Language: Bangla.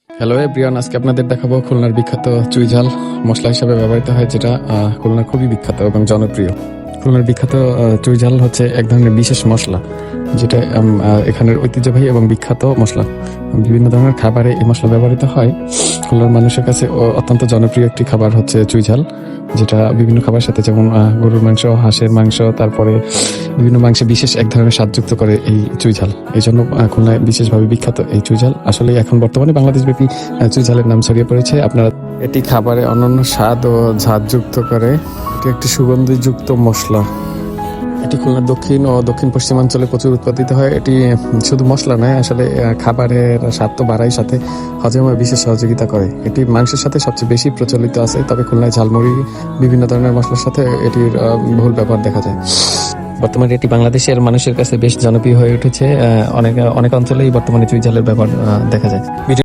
হ্যালো এভরিওয়ান, আজকে আপনাদের দেখাবো খুলনার বিখ্যাত চুইঝাল মশলা হিসেবে ব্যবহৃত হয়, যেটা খুলনার খুবই বিখ্যাত এবং জনপ্রিয়। খুলনার বিখ্যাত চুইঝাল হচ্ছে এক ধরনের বিশেষ মশলা, যেটা এখানের ঐতিহ্যবাহী এবং বিখ্যাত মশলা। বিভিন্ন ধরনের খাবারে এই মশলা ব্যবহৃত হয়। খুলনার মানুষের কাছে অত্যন্ত জনপ্রিয় একটি খাবার হচ্ছে চুইঝাল, যেটা বিভিন্ন খাবারের সাথে, যেমন গরুর মাংস, হাঁসের মাংস, তারপরে বিভিন্ন মাংসে বিশেষ এক ধরনের স্বাদযুক্ত করে এই চুইঝাল। এই জন্য খুলনায় বিশেষভাবে বিখ্যাত এই চুইঝাল। আসলে এখন বর্তমানে বাংলাদেশব্যাপী চুইঝালের নাম ছড়িয়ে পড়েছে। আপনারা এটি খাবারে অনন্য স্বাদ ও ঝাঁঝযুক্ত করে। এটি একটি সুগন্ধিযুক্ত মশলা। এটি খুলনার দক্ষিণ ও দক্ষিণ পশ্চিমাঞ্চলে প্রচুর উৎপাদিত হয়। এটি শুধু মশলা নয়, আসলে খাবারের স্বাদ তো বাড়াই, সাথে হজমে বিশেষ সহযোগিতা করে। এটি মাংসের সাথে সবচেয়ে বেশি প্রচলিত আছে, তবে খুলনায় ঝালমুড়ি বিভিন্ন ধরনের মশলার সাথে এটির বহুল ব্যবহার দেখা যায়। বর্তমানে এটি বাংলাদেশের মানুষের কাছে বেশ জনপ্রিয় হয়ে উঠেছে। অনেক অঞ্চলেই বর্তমানে চুইঝালের ব্যবহার দেখা যায়।